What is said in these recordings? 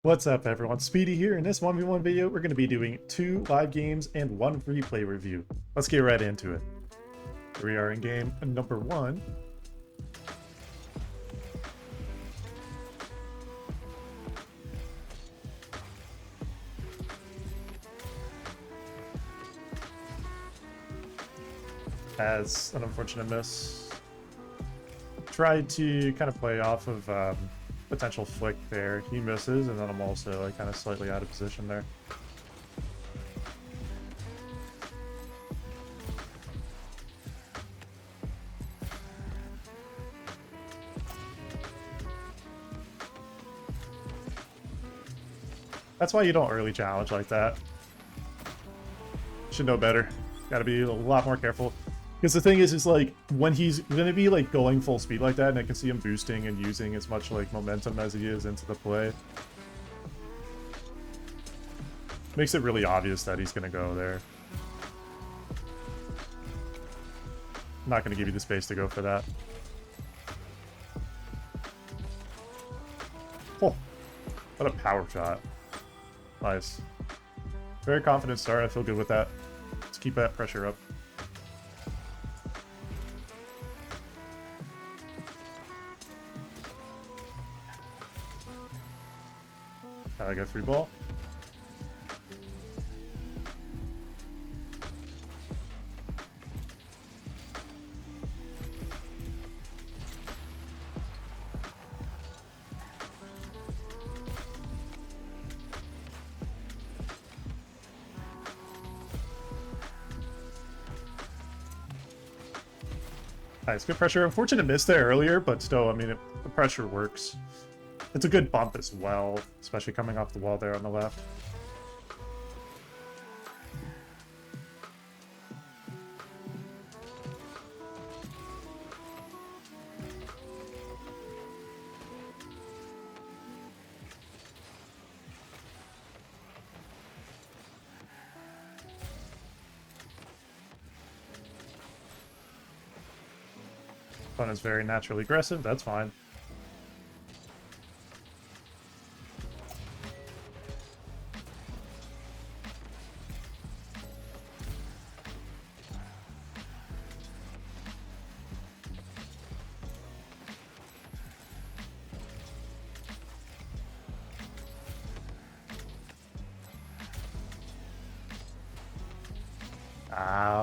What's up everyone, Speedy here. In this 1v1 video, we're going to be doing 2 live games and 1 replay review. Let's get right into it. Here we are in game number 1. As an unfortunate miss. Tried to kind of play off of potential flick there. He misses, and then I'm also like kind of slightly out of position there. That's why you don't early challenge like that. Should know better. Gotta be a lot more careful. Because the thing is like, when he's gonna be like going full speed like that, and I can see him boosting and using as much like momentum as he is into the play, makes it really obvious that he's gonna go there. I'm not gonna give you the space to go for that. Oh, what a power shot. Nice. Very confident start. I feel good with that. Let's keep that pressure up. I got 3 ball. Nice, good pressure. Unfortunate miss there earlier, but still, I mean, the pressure works. It's a good bump as well, especially coming off the wall there on the left. Opponent's very naturally aggressive, that's fine.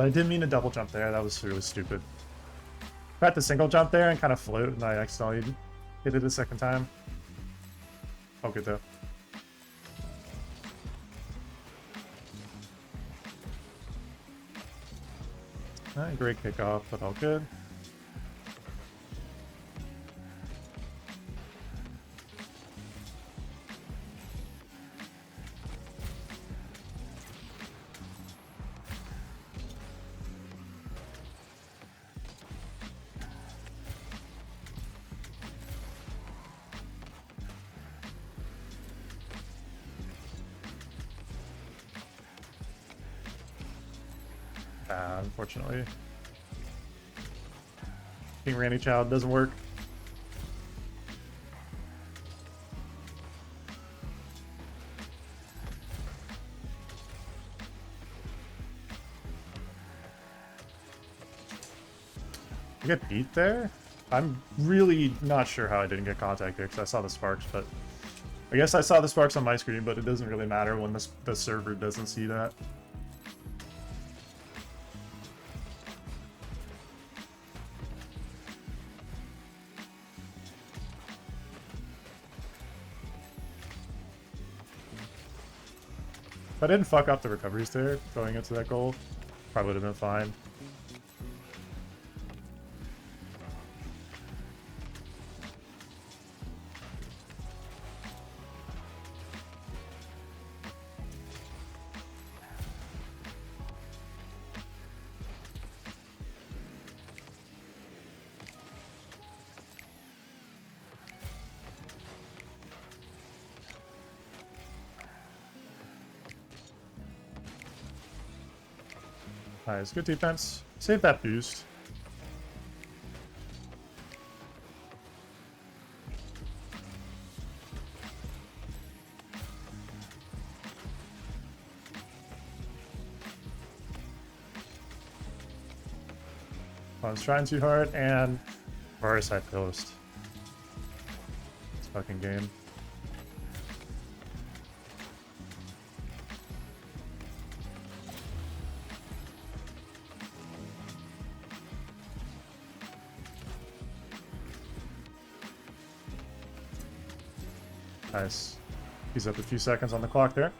I didn't mean to double jump there, that was really stupid. I had to single jump there and kind of float, and I accidentally hit it a second time. Oh, good though. Alright, great kickoff, but all good. Unfortunately. King Randy Child doesn't work. I get beat there? I'm really not sure how I didn't get contact there, because I saw the sparks, but I guess I saw the sparks on my screen, but it doesn't really matter when the server doesn't see that. If I didn't fuck up the recoveries there, going into that goal, probably would have been fine. Nice, good defense. Save that boost. I was trying too hard, and Varus had Ghost. This fucking game. Nice. He's up a few seconds on the clock there.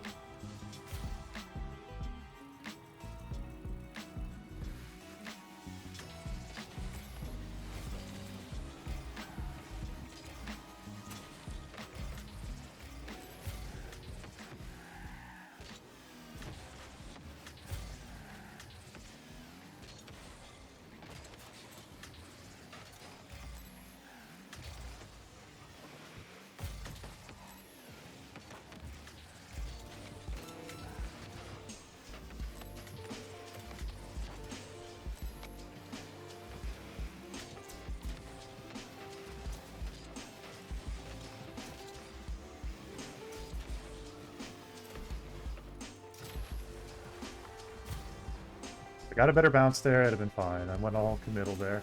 I got a better bounce there, it'd have been fine. I went all committal there.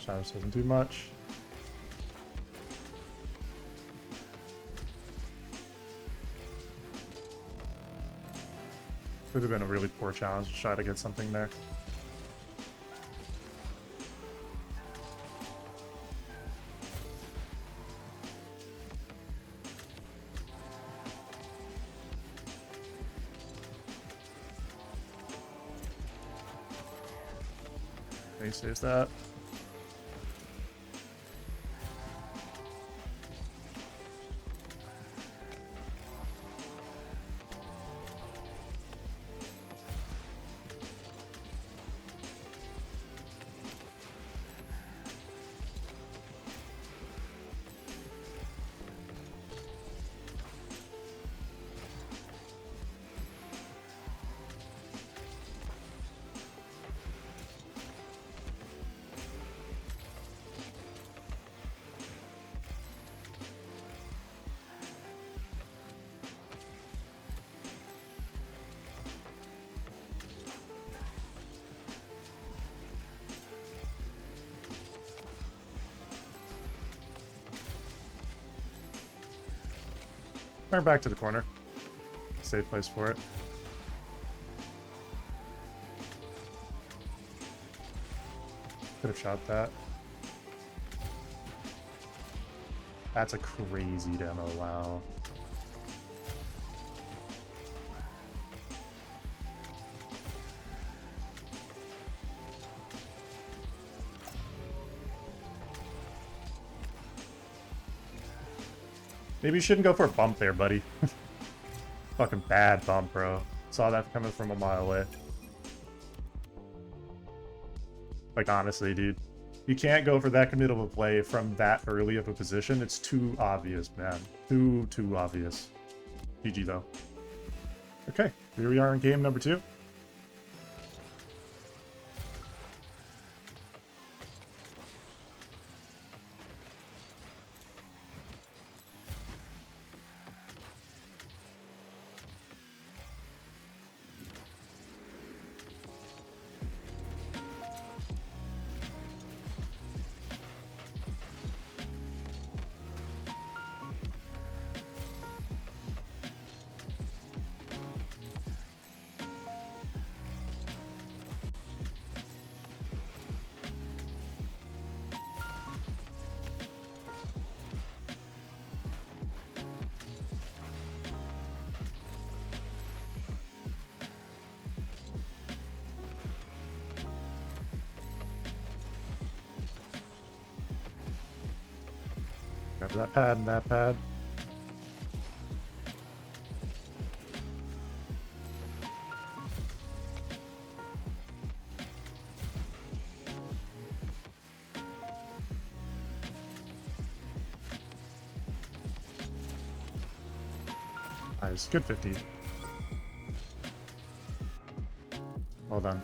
Shadows doesn't do much. Could have been a really poor challenge to try to get something there. He saves that. Turn back to the corner. Safe place for it. Could have shot that. That's a crazy demo, wow. Maybe you shouldn't go for a bump there, buddy. Fucking bad bump, bro. Saw that coming from a mile away. Like, honestly, dude. You can't go for that committal of a play from that early of a position. It's too obvious, man. Too obvious. GG, though. Okay, here we are in game number 2. Grab that pad and that pad. Nice, good 50. Well done.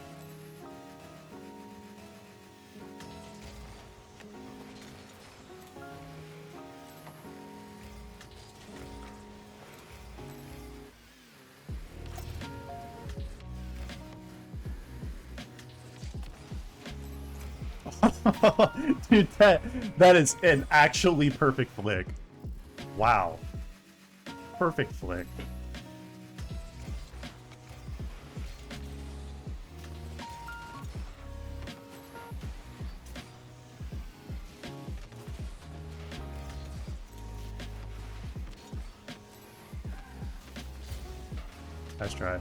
Dude, that is an actually perfect flick. Wow. Perfect flick. Nice try.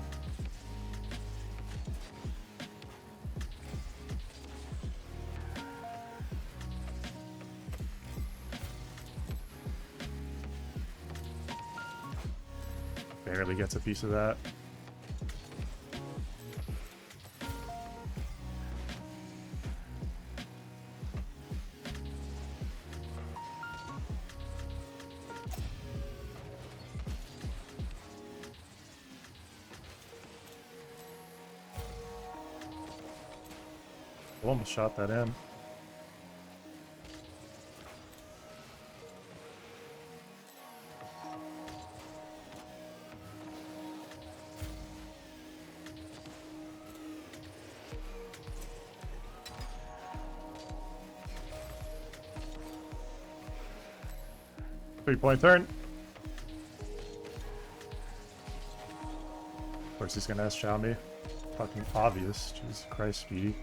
Barely gets a piece of that. Almost shot that in. Three-point turn. Of course he's gonna S-chow me. Fucking obvious. Jesus Christ, Speedy.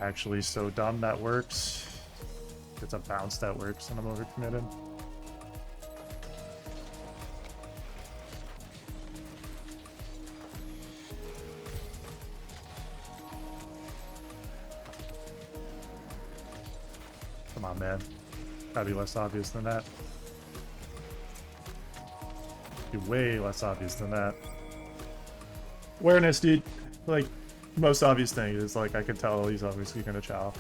Actually so dumb that works. It's a bounce that works and I'm overcommitted. Come on, man. Gotta be less obvious than that. Be way less obvious than that. Awareness, dude. Like, most obvious thing is, like, I can tell he's obviously gonna chow.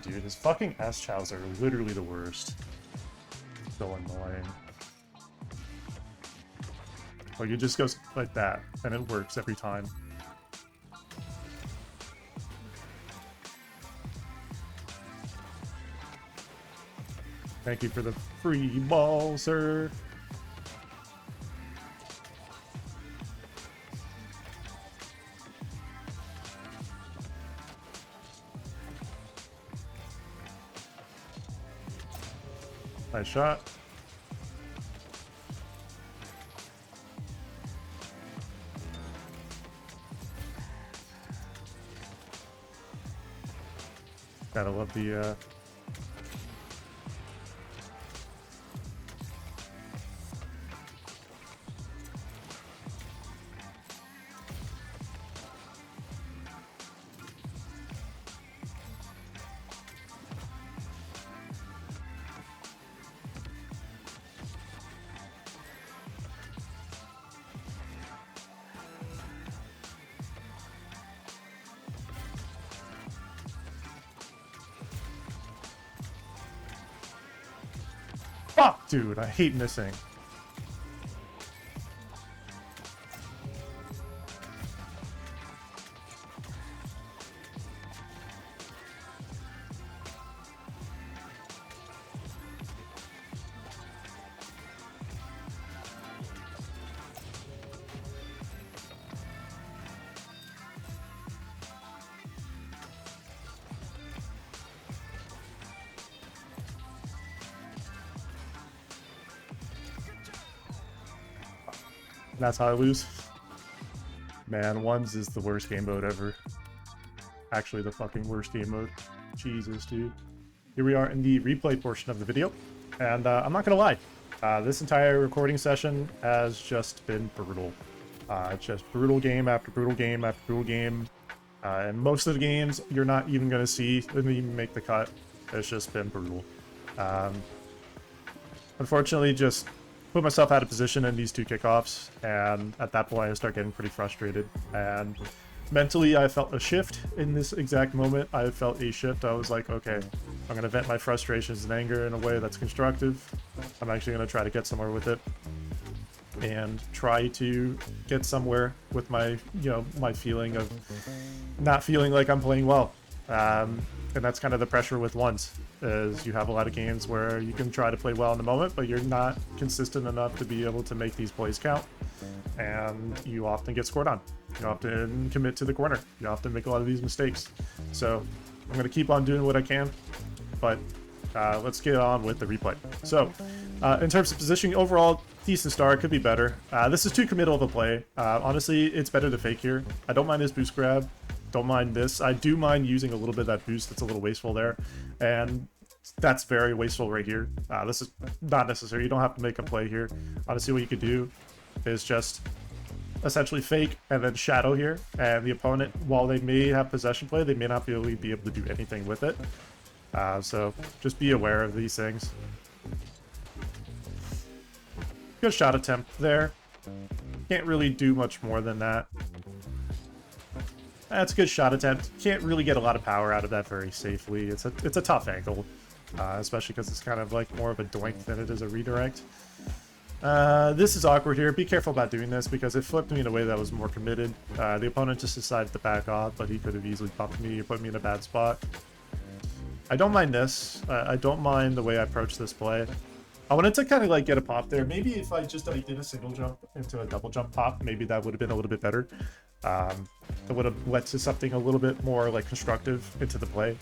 Dude, his fucking S-chows are literally the worst. So annoying. Like, it just goes like that, and it works every time. Thank you for the free ball, sir. Nice shot. Gotta love the fuck, dude, I hate missing. That's how I lose. Man, ones is the worst game mode ever. Actually, the fucking worst game mode. Jesus, dude. here we are in the replay portion of the video, and I'm not gonna lie, this entire recording session has just been brutal. Just brutal game after brutal game after brutal game, and most of the games you're not even gonna see them even make the cut. It's just been brutal. Unfortunately, just put myself out of position in these two kickoffs, and at that point I start getting pretty frustrated, and mentally I felt a shift in this exact moment. I felt a shift. I was like, okay, I'm going to vent my frustrations and anger in a way that's constructive. I'm actually going to try to get somewhere with it and try to get somewhere with my, my feeling of not feeling like I'm playing well. And that's kind of the pressure with ones, is you have a lot of games where you can try to play well in the moment, but you're not consistent enough to be able to make these plays count, and you often get scored on. You often commit to the corner. You often make a lot of these mistakes. So I'm going to keep on doing what I can, but let's get on with the replay. So in terms of positioning, overall, decent start, could be better. This is too committal of a play. Honestly, it's better to fake here. I don't mind this boost grab. Don't mind this. I do mind using a little bit of that boost. That's a little wasteful there, and that's very wasteful right here. This is not necessary. You don't have to make a play here. Honestly, what you could do is just essentially fake and then shadow here, and the opponent, while they may have possession play, they may not really be able to do anything with it. So just be aware of these things. Good shot attempt there. Can't really do much more than that. That's a good shot attempt. Can't really get a lot of power out of that very safely. It's a tough angle, especially because it's kind of like more of a doink than it is a redirect. This is awkward here. Be careful about doing this because it flipped me in a way that was more committed. The opponent just decided to back off, but he could have easily bumped me or put me in a bad spot. I don't mind this. I don't mind the way I approach this play. I wanted to kind of like get a pop there. Maybe if I just did a single jump into a double jump pop, maybe that would have been a little bit better. It would have led to something a little bit more like constructive into the play.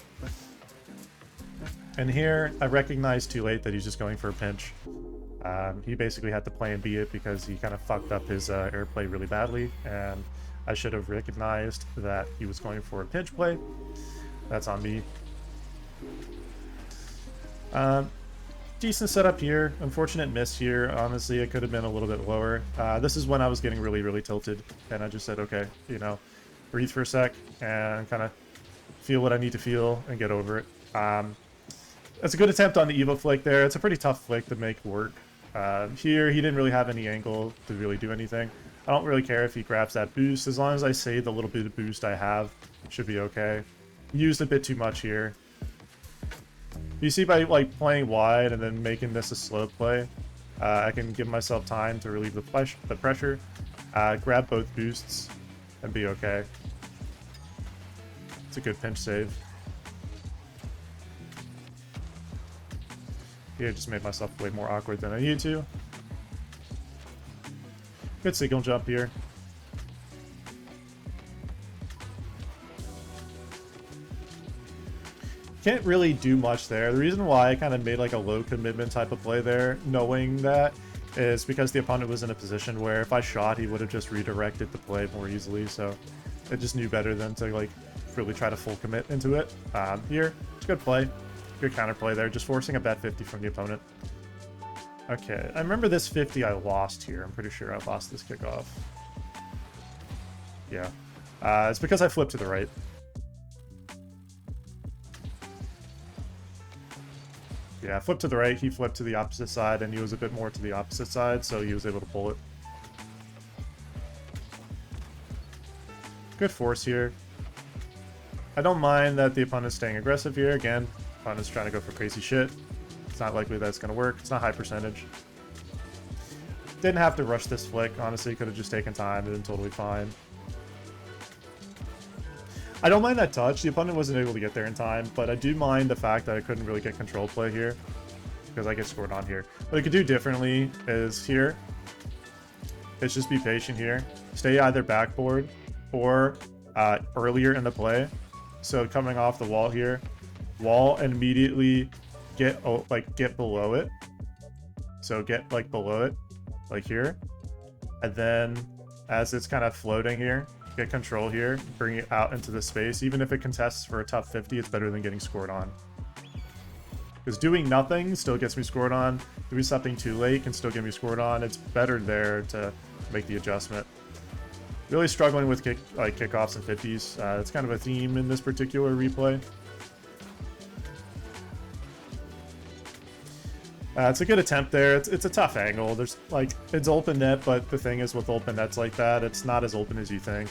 And here, I recognized too late that he's just going for a pinch. He basically had to plan B it because he kind of fucked up his airplay really badly, and I should have recognized that he was going for a pinch play. That's on me. Decent setup here. Unfortunate miss here. Honestly, it could have been a little bit lower. This is when I was getting really, really tilted, and I just said, okay, breathe for a sec and kind of feel what I need to feel and get over it. That's a good attempt on the Evo flick there. It's a pretty tough flick to make work. Here, he didn't really have any angle to really do anything. I don't really care if he grabs that boost. As long as I save the little bit of boost I have, it should be okay. Used a bit too much here. You see, by like playing wide and then making this a slow play, I can give myself time to relieve the pressure, grab both boosts, and be okay. It's a good pinch save. Yeah, I just made myself way more awkward than I needed to. Good signal jump here. Can't really do much there. The reason why I kind of made like a low commitment type of play there, knowing that, is because the opponent was in a position where if I shot, he would have just redirected the play more easily. So I just knew better than to like really try to full commit into it. Here, it's a good play. Good counterplay there, just forcing a bet 50 from the opponent. Okay, I remember this 50 I lost here. I'm pretty sure I lost this kickoff. Yeah. It's because I flipped to the right. Yeah, flipped to the right, he flipped to the opposite side, and he was a bit more to the opposite side, so he was able to pull it. Good force here. I don't mind that the opponent's staying aggressive here. Again, opponent's trying to go for crazy shit. It's not likely that it's going to work. It's not high percentage. Didn't have to rush this flick. Honestly, could have just taken time. It been totally fine. I don't mind that touch. The opponent wasn't able to get there in time, but I do mind the fact that I couldn't really get control play here because I get scored on here. What I could do differently is here. It's just be patient here. Stay either backboard or earlier in the play. So coming off the wall here, wall and immediately get below it. So get like below it, like here, and then as it's kind of floating here, get control here, bring it out into the space. Even if it contests for a top 50, it's better than getting scored on. Because doing nothing still gets me scored on. Doing something too late can still get me scored on. It's better there to make the adjustment. Really struggling with kickoffs and 50s. It's kind of a theme in this particular replay. It's a good attempt there. It's a tough angle. There's it's open net, but the thing is with open nets like that, it's not as open as you think.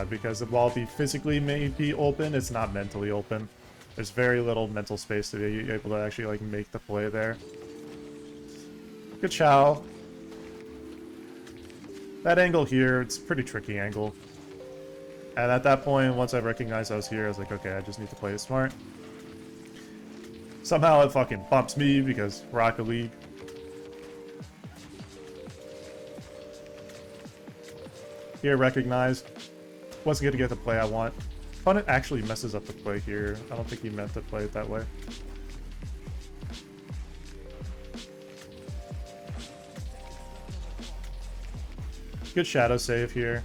Because the ball physically may be open, it's not mentally open. There's very little mental space to be able to actually make the play there. Good chow. That angle here, it's a pretty tricky angle. And at that point, once I recognized I was here, I was like, okay, I just need to play it smart. Somehow it fucking bumps me because Rocket League. Here, recognized. Wasn't going to get the play I want. Opponent actually messes up the play here. I don't think he meant to play it that way. Good shadow save here.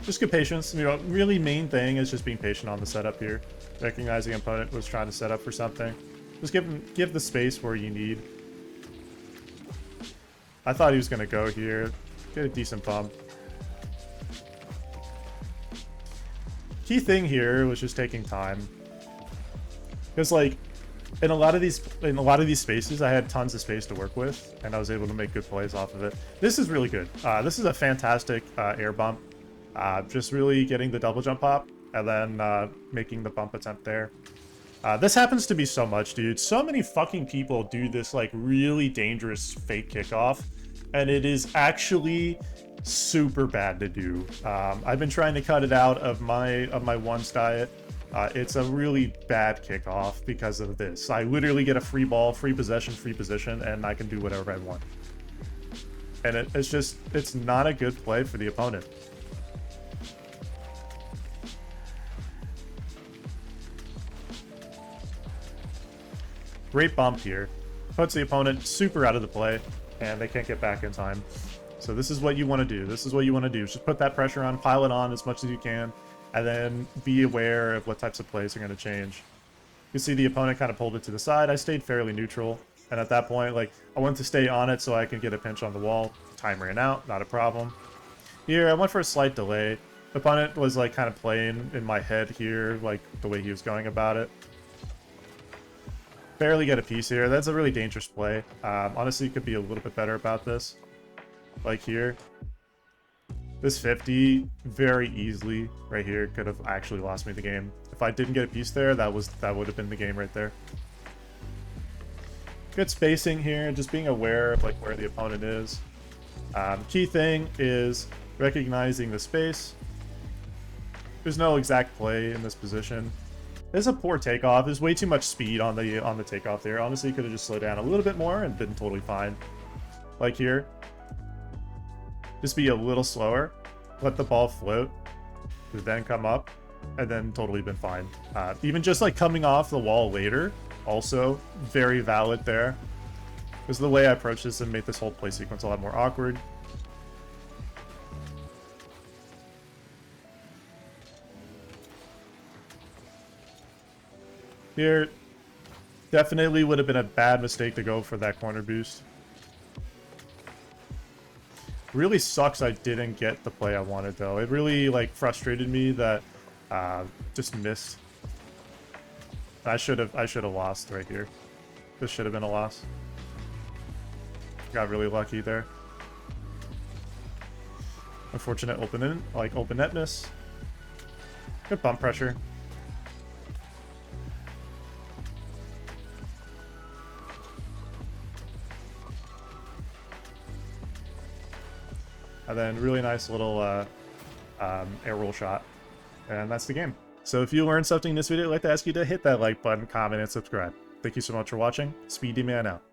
Just good patience. You know, really main thing is just being patient on the setup here. Recognizing opponent was trying to set up for something. Just give the space where you need. I thought he was going to go here. Get a decent bump. Key thing here was just taking time. Because in a lot of these spaces, I had tons of space to work with, and I was able to make good plays off of it. This is really good. This is a fantastic air bump. Just really getting the double jump pop, and then making the bump attempt there. This happens to be so much, dude. So many fucking people do this really dangerous fake kickoff, and it is actually super bad to do. I've been trying to cut it out of my once diet. It's a really bad kickoff because of this. I literally get a free ball, free position, and I can do whatever I want. And it's not a good play for the opponent. Great bump here. Puts the opponent super out of the play, and they can't get back in time. So this is what you want to do. This is what you want to do. Just put that pressure on, pile it on as much as you can, and then be aware of what types of plays are going to change. You see the opponent kind of pulled it to the side. I stayed fairly neutral, and at that point, I wanted to stay on it so I can get a pinch on the wall. Time ran out, not a problem. Here, I went for a slight delay. The opponent was kind of playing in my head here, the way he was going about it. Barely get a piece here. That's a really dangerous play. Honestly, could be a little bit better about this. Here. This 50 very easily right here could have actually lost me the game. If I didn't get a piece there, that would have been the game right there. Good spacing here, just being aware of where the opponent is. Key thing is recognizing the space. There's no exact play in this position. This is a poor takeoff. There's way too much speed on the takeoff there. Honestly, you could have just slowed down a little bit more and been totally fine. Here. Just be a little slower. Let the ball float. Then come up. And then totally been fine. Even just coming off the wall later. Also very valid there. Because the way I approached this and made this whole play sequence a lot more awkward. Here, definitely would have been a bad mistake to go for that corner boost. Really sucks I didn't get the play I wanted, though. It really, frustrated me that just missed. I should have lost right here. This should have been a loss. Got really lucky there. Unfortunate open netness. Good bump pressure. And then really nice little air roll shot. And that's the game. So if you learned something in this video, I'd like to ask you to hit that like button, comment, and subscribe. Thank you so much for watching. Speedy Man out.